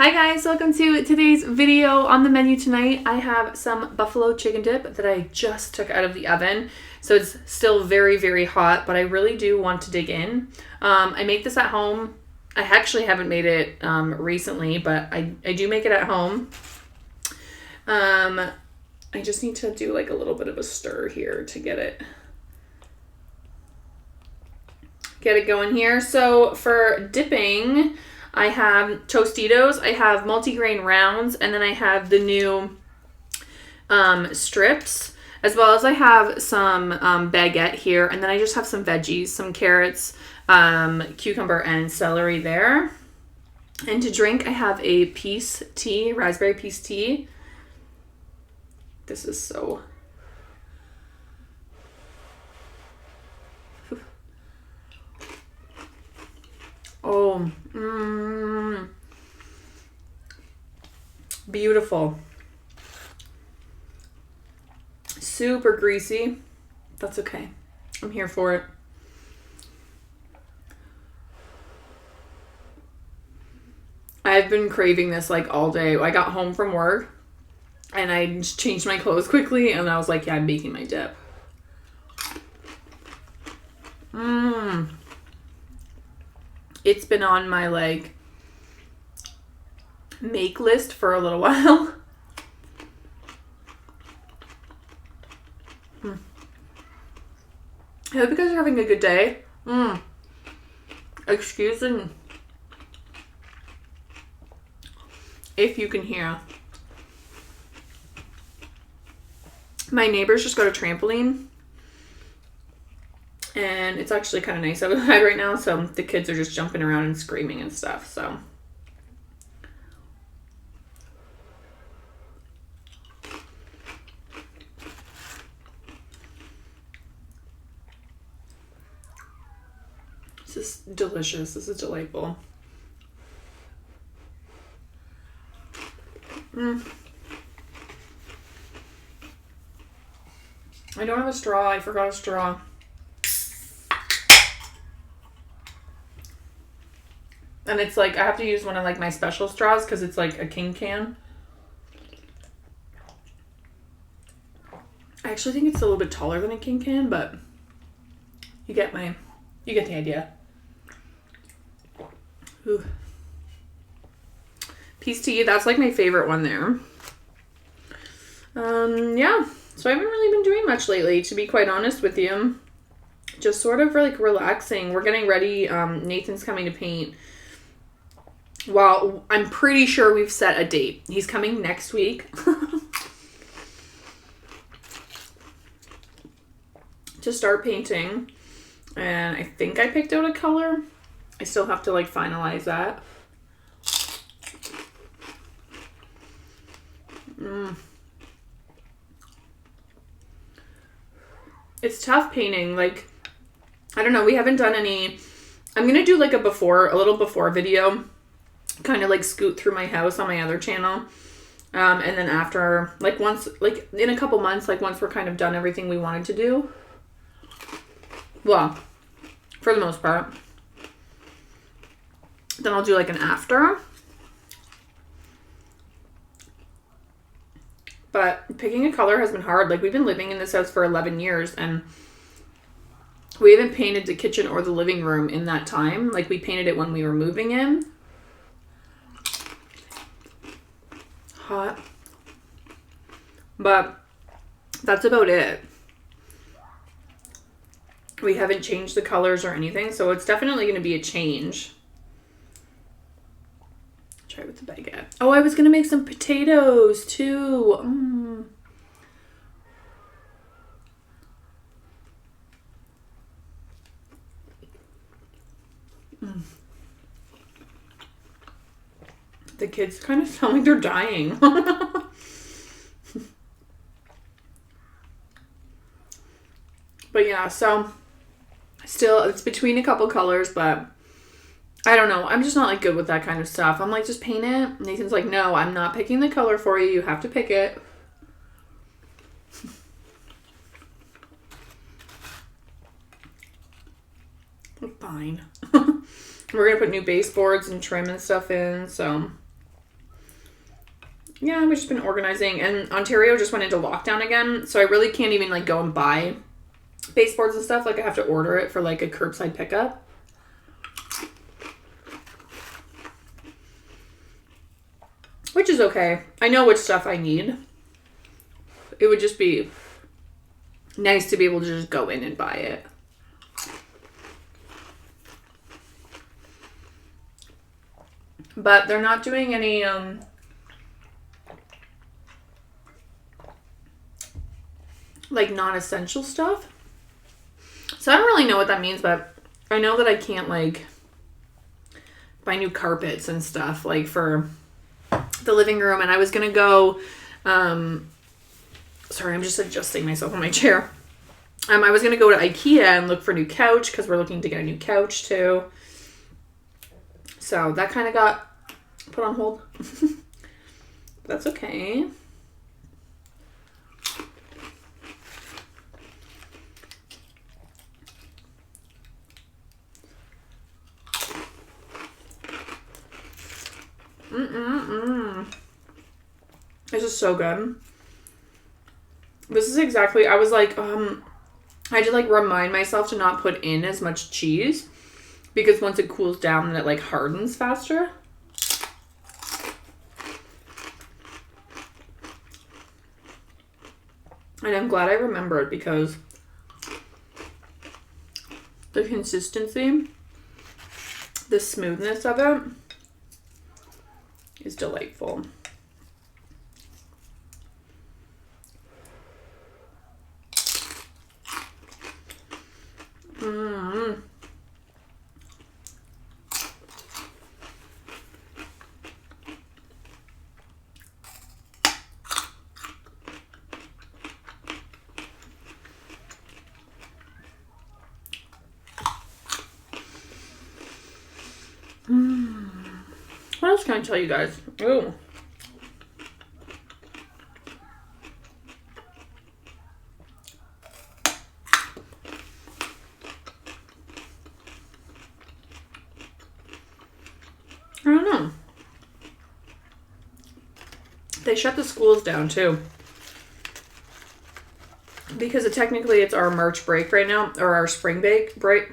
Hi guys, welcome to today's video. On the menu tonight, I have some buffalo chicken dip that I just took out of the oven. So it's still very, very hot, but I really do want to dig in. I make this at home. I actually haven't made it recently, but I do make it at home. I just need to do like a little bit of a stir here to get it going here. So for dipping, I have Tostitos, I have multigrain rounds, and then I have the new strips, as well as I have some baguette here, and then I just have some veggies, some carrots, cucumber, and celery there. And to drink, I have a peace tea, raspberry peace tea. This is so... Oh, beautiful. Super greasy. That's okay. I'm here for it. I've been craving this like all day. I got home from work and I just changed my clothes quickly and I was like, yeah, I'm making my dip. It's been on my like make list for a little while. I hope you guys are having a good day. Excuse me if you can hear. My neighbors just got a trampoline. And it's actually kind of nice outside right now, so the kids are just jumping around and screaming and stuff, so. This is delicious. This is delightful. I don't have a straw. I forgot a straw. And it's like, I have to use one of like my special straws because it's like a king can. I actually think it's a little bit taller than a king can, but you get the idea. Ooh. Peace tea, that's like my favorite one there. Yeah, so I haven't really been doing much lately, to be quite honest with you. Just sort of like relaxing. We're getting ready. Nathan's coming to paint. Well, I'm pretty sure we've set a date. He's coming next week. To start painting. And I think I picked out a color. I still have to like finalize that. It's tough painting. Like, I don't know. We haven't done any... I'm going to do like a little before video. Kind of like scoot through my house on my other channel. And then after, like once, like in a couple months, like once we're kind of done everything we wanted to do. Well, for the most part. Then I'll do like an after. But picking a color has been hard. Like we've been living in this house for 11 years and we haven't painted the kitchen or the living room in that time. Like we painted it when we were moving in. Hot. But that's about it. We haven't changed the colors or anything, so it's definitely going to be a change. Try with the baguette. Oh, I was going to make some potatoes too. The kids kind of sound like they're dying. But yeah, so still it's between a couple colors, but I don't know. I'm just not like good with that kind of stuff. I'm like, just paint it. Nathan's like, no, I'm not picking the color for you. You have to pick it. Fine. We're going to put new baseboards and trim and stuff in, so yeah, we've just been organizing, and Ontario just went into lockdown again, so I really can't even like go and buy baseboards and stuff. Like I have to order it for like a curbside pickup. Which is okay. I know which stuff I need. It would just be nice to be able to just go in and buy it. But they're not doing any like non-essential stuff. So I don't really know what that means, but I know that I can't like buy new carpets and stuff like for the living room. And I was gonna go sorry, I'm just adjusting myself on my chair. I was gonna go to IKEA and look for a new couch because we're looking to get a new couch too. So that kind of got put on hold. That's okay. This is so good. This is exactly, I was like, I had to like remind myself to not put in as much cheese because once it cools down then it like hardens faster. And I'm glad I remembered because the consistency, the smoothness of it is delightful. What else can I tell you guys? Ooh. I don't know. They shut the schools down too. Because technically it's our March break right now, or our spring break.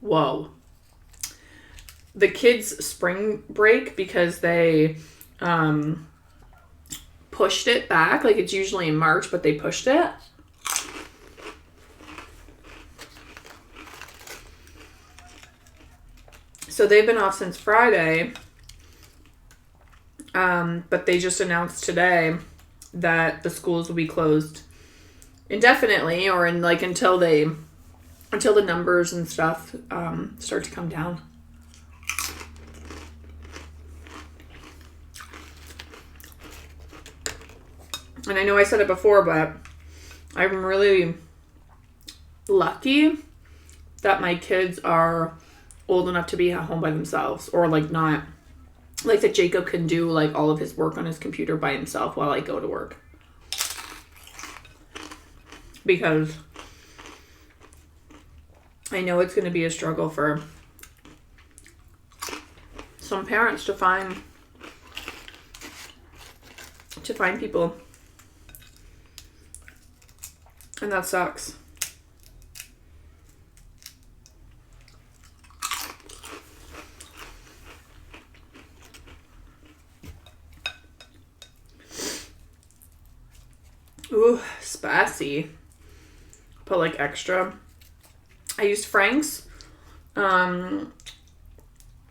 Whoa. The kids' spring break, because they pushed it back. Like it's usually in March, but they pushed it. So they've been off since Friday. But they just announced today that the schools will be closed indefinitely, or in like until the numbers and stuff start to come down. And I know I said it before, but I'm really lucky that my kids are old enough to be at home by themselves, or like not, like that Jacob can do like all of his work on his computer by himself while I go to work. Because I know it's going to be a struggle for some parents to find people. And that sucks. Ooh, spicy. Put like extra. I used Frank's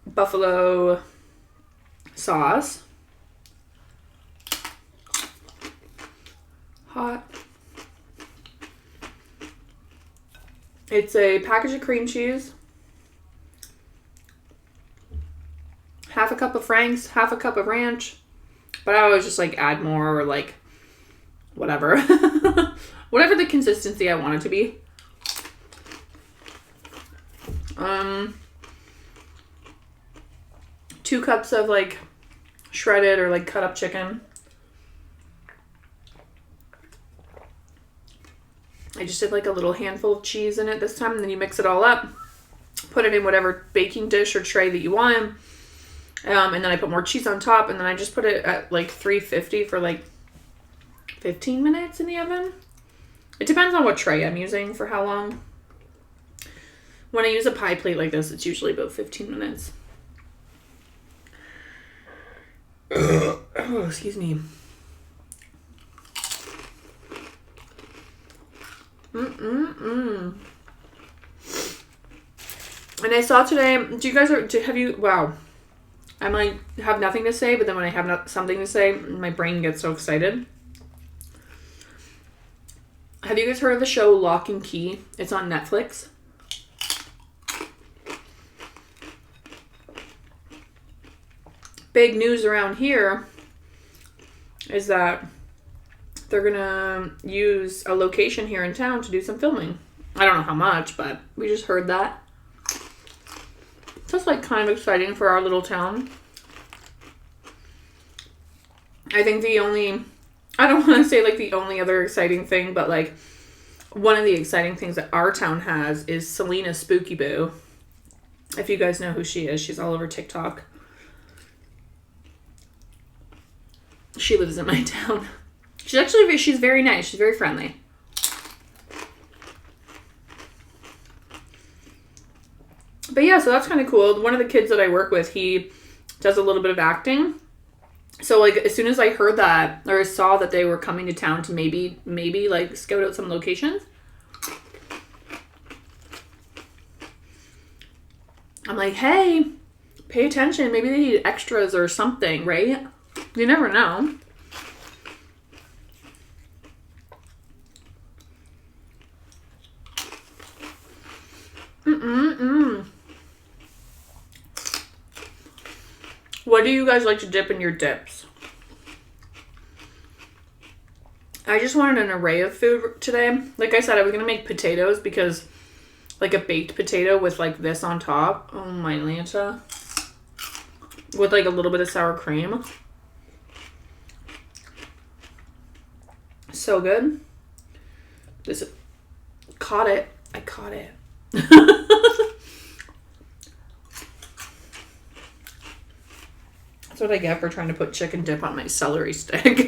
buffalo sauce. Hot. It's a package of cream cheese, half a cup of Frank's, half a cup of ranch, but I always just like add more, or like whatever. Whatever the consistency I want it to be. 2 cups of like shredded or like cut up chicken. I just did like a little handful of cheese in it this time, and then you mix it all up, put it in whatever baking dish or tray that you want. And then I put more cheese on top, and then I just put it at like 350 for like 15 minutes in the oven. It depends on what tray I'm using for how long. When I use a pie plate like this, it's usually about 15 minutes. Oh, excuse me. And I saw today, wow. I might have nothing to say, but then when I have something to say, my brain gets so excited. Have you guys heard of the show Lock and Key? It's on Netflix. Big news around here is that they're gonna use a location here in town to do some filming. I don't know how much, but we just heard that. So it's like kind of exciting for our little town. I think I don't want to say like the only other exciting thing, but like one of the exciting things that our town has is Selena Spooky Boo. If you guys know who she is, she's all over TikTok. She lives in my town. She's very nice. She's very friendly. But yeah, so that's kind of cool. One of the kids that I work with, he does a little bit of acting. So like as soon as I heard that or saw that they were coming to town to maybe like scout out some locations, I'm like, hey, pay attention. Maybe they need extras or something, right? You never know. What do you guys like to dip in your dips? I just wanted an array of food today. Like I said, I was going to make potatoes because like a baked potato with like this on top. Oh my Lanta. With like a little bit of sour cream. So good. Caught it. I caught it. That's what I get for trying to put chicken dip on my celery stick.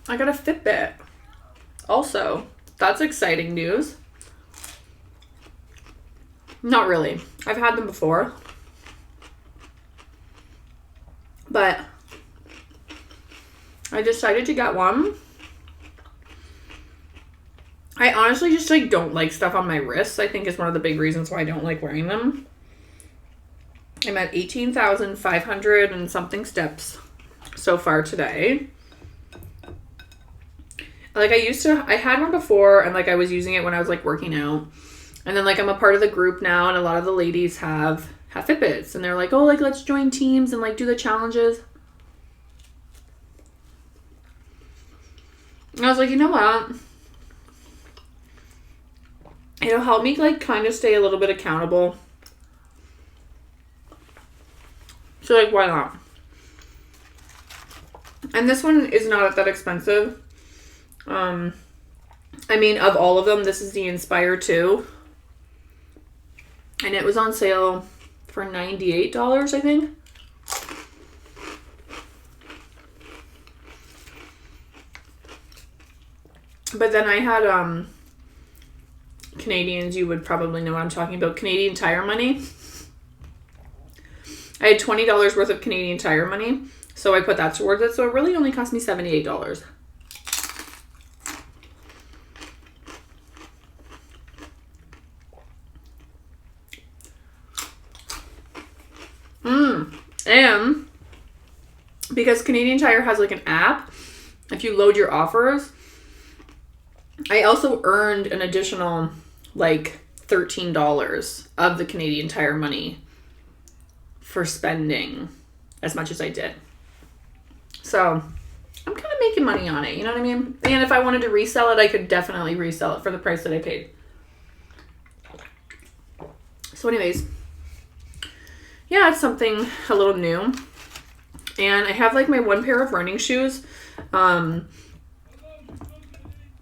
I got a Fitbit. Also, that's exciting news. Not really. I've had them before. But I decided to get one. I honestly just like don't like stuff on my wrists. I think is one of the big reasons why I don't like wearing them. I'm at 18,500 and something steps so far today. Like I had one before and like I was using it when I was like working out. And then like I'm a part of the group now and a lot of the ladies have Fitbits and they're like, oh, like let's join teams and like do the challenges. And I was like, you know what? It'll help me like kind of stay a little bit accountable. So like, why not? And this one is not that expensive. I mean, of all of them, this is the Inspire 2. And it was on sale for $98, I think. But then I had, Canadians, you would probably know what I'm talking about. Canadian Tire money. I had $20 worth of Canadian Tire money. So I put that towards it. So it really only cost me $78. And because Canadian Tire has like an app, if you load your offers, I also earned an additional like $13 of the Canadian Tire money for spending as much as I did. So I'm kind of making money on it, you know what I mean? And if I wanted to resell it, I could definitely resell it for the price that I paid. So anyways, yeah, it's something a little new. And I have like my one pair of running shoes. They're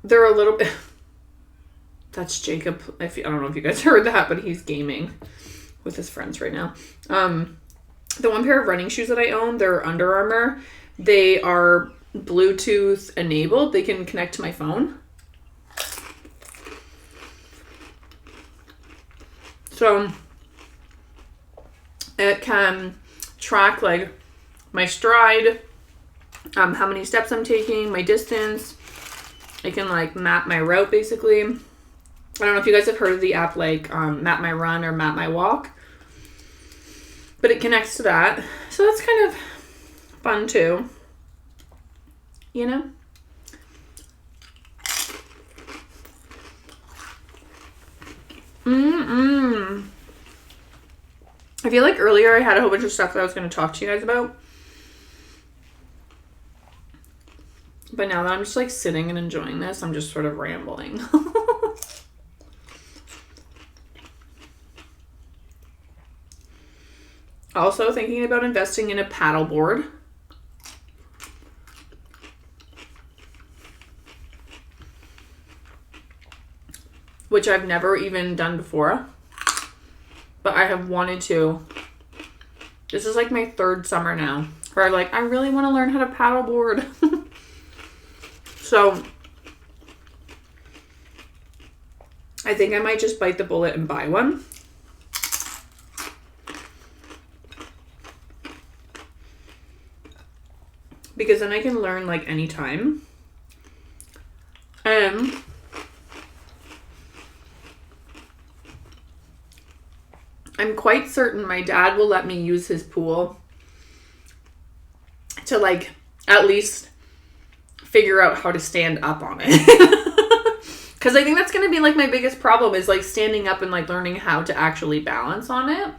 a little bit... That's Jacob. I don't know if you guys heard that, but he's gaming with his friends right now. The one pair of running shoes that I own, they're Under Armour. They are Bluetooth enabled. They can connect to my phone. So it can track like my stride, how many steps I'm taking, my distance. It can like map my route basically. I don't know if you guys have heard of the app like Map My Run or Map My Walk, but it connects to that. So that's kind of fun too, you know? I feel like earlier I had a whole bunch of stuff that I was going to talk to you guys about. But now that I'm just like sitting and enjoying this, I'm just sort of rambling. Also thinking about investing in a paddleboard. Which I've never even done before. But I have wanted to. This is like my third summer now. Where I'm like, I really want to learn how to paddleboard. So I think I might just bite the bullet and buy one. Because then I can learn like anytime. And I'm quite certain my dad will let me use his pool to like at least figure out how to stand up on it. Because I think that's going to be like my biggest problem is like standing up and like learning how to actually balance on it.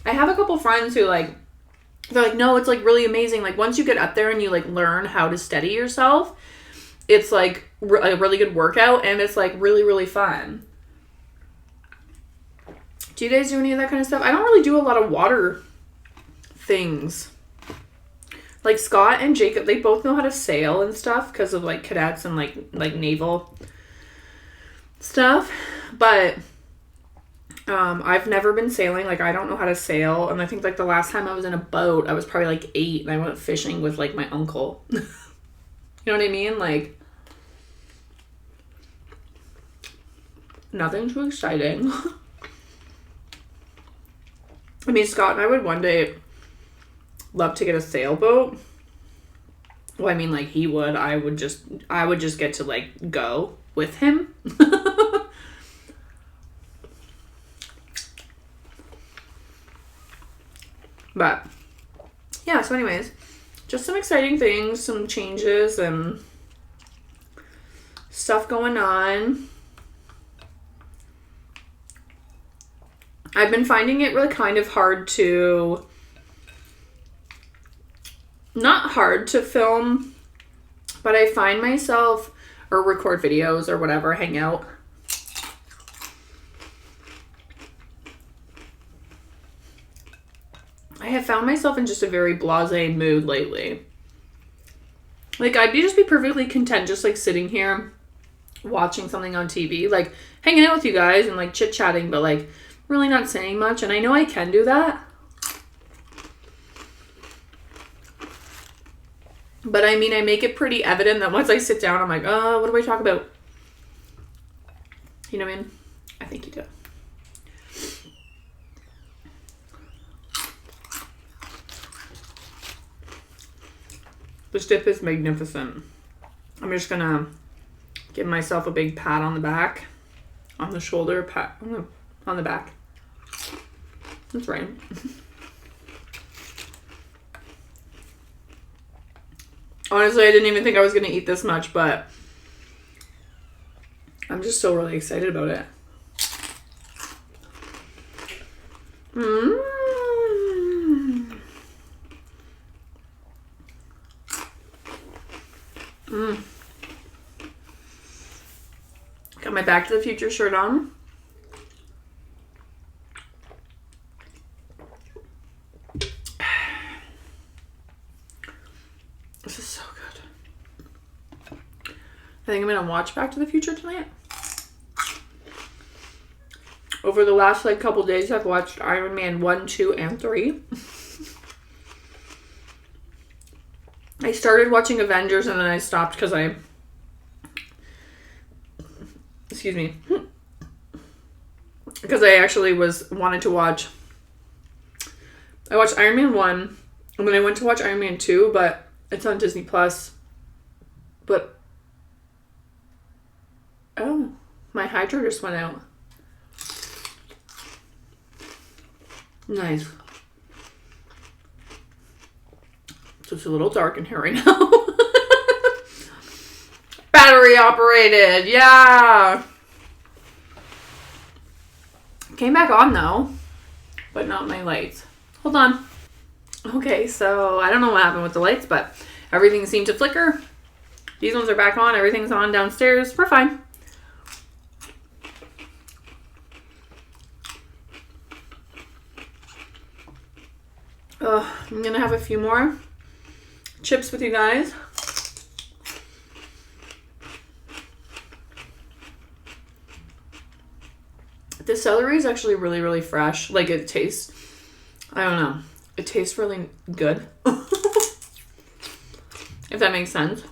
I have a couple friends who like, they're like, no, it's like really amazing. Like once you get up there and you like learn how to steady yourself, it's like a really good workout and it's like really, really fun. Do you guys do any of that kind of stuff? I don't really do a lot of water things. Like Scott and Jacob, they both know how to sail and stuff because of like cadets and like naval stuff. But I've never been sailing. Like I don't know how to sail. And I think like the last time I was in a boat, I was probably like 8 and I went fishing with like my uncle. You know what I mean? Like nothing too exciting. I mean, Scott and I would one day love to get a sailboat. Well, I mean, like he would. I would just get to like go with him. But yeah, so anyways, just some exciting things, some changes and stuff going on. I've been finding it really kind of hard to, not hard to film, but I find myself, or record videos or whatever, hang out. I have found myself in just a very blasé mood lately. Like I'd just be perfectly content just like sitting here watching something on TV, like hanging out with you guys and like chit-chatting, but like really not saying much. And I know I can do that. But I mean, I make it pretty evident that once I sit down, I'm like, oh, what do I talk about? You know what I mean? I think you do. This dip is magnificent. I'm just gonna give myself a big pat on the back, on the shoulder, pat on the back. That's right. Honestly, I didn't even think I was gonna eat this much, but I'm just so really excited about it. Got my Back to the Future shirt on. This is so good. I think I'm gonna watch Back to the Future tonight. Over the last like couple days, I've watched Iron Man 1, 2, and 3. I started watching Avengers and then I stopped because excuse me, because I actually wanted to watch. I watched Iron Man 1 and then I went to watch Iron Man 2, but it's on Disney Plus. But oh, my hydro just went out. Nice. So it's a little dark in here right now. Battery operated, yeah. Came back on though, but not my lights. Hold on. Okay, so I don't know what happened with the lights, but everything seemed to flicker. These ones are back on. Everything's on downstairs. We're fine. I'm gonna have a few more chips with you guys. The celery is actually really, really fresh. Like it tastes, I don't know. It tastes really good. If that makes sense.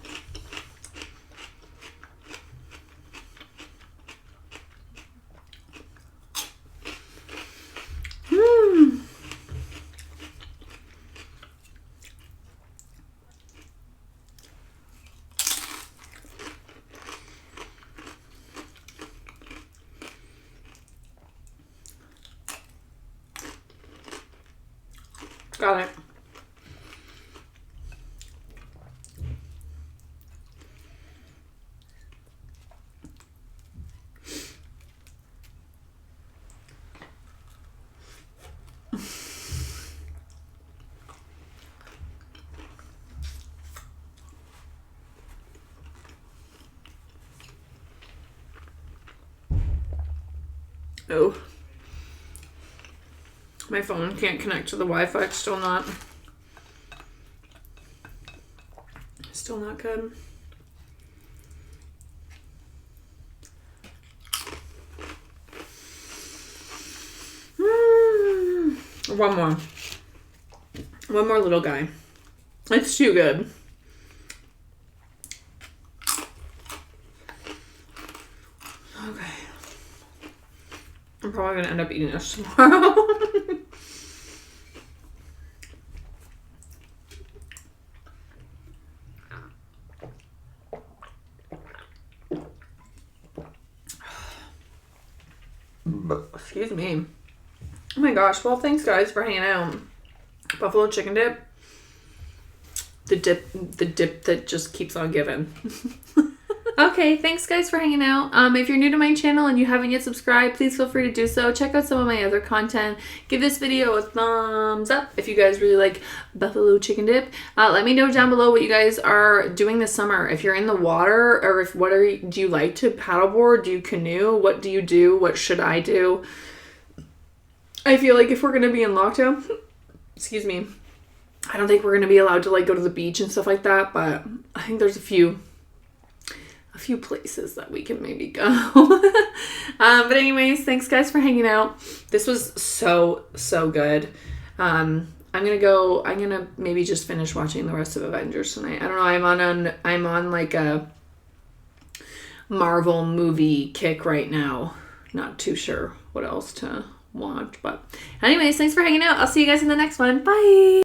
Got it. Oh. My phone can't connect to the Wi-Fi. It's still not good. One more little guy. It's too good. Okay. I'm probably gonna end up eating this tomorrow. Excuse me. Oh my gosh. Well, thanks guys for hanging out. Buffalo chicken dip. The dip that just keeps on giving. Okay, thanks guys for hanging out. If you're new to my channel and you haven't yet subscribed, please feel free to do so. Check out some of my other content. Give this video a thumbs up if you guys really like buffalo chicken dip. Let me know down below what you guys are doing this summer. If you're in the water, or do you like to paddleboard? Do you canoe? What do you do? What should I do? I feel like if we're gonna be in lockdown, excuse me, I don't think we're gonna be allowed to like go to the beach and stuff like that, but I think there's a few places that we can maybe go. But anyways, thanks guys for hanging out. This was so good. I'm gonna maybe just finish watching the rest of Avengers tonight. I don't know, I'm on like a Marvel movie kick right now. Not too sure what else to watch, but anyways, thanks for hanging out. I'll see you guys in the next one. Bye.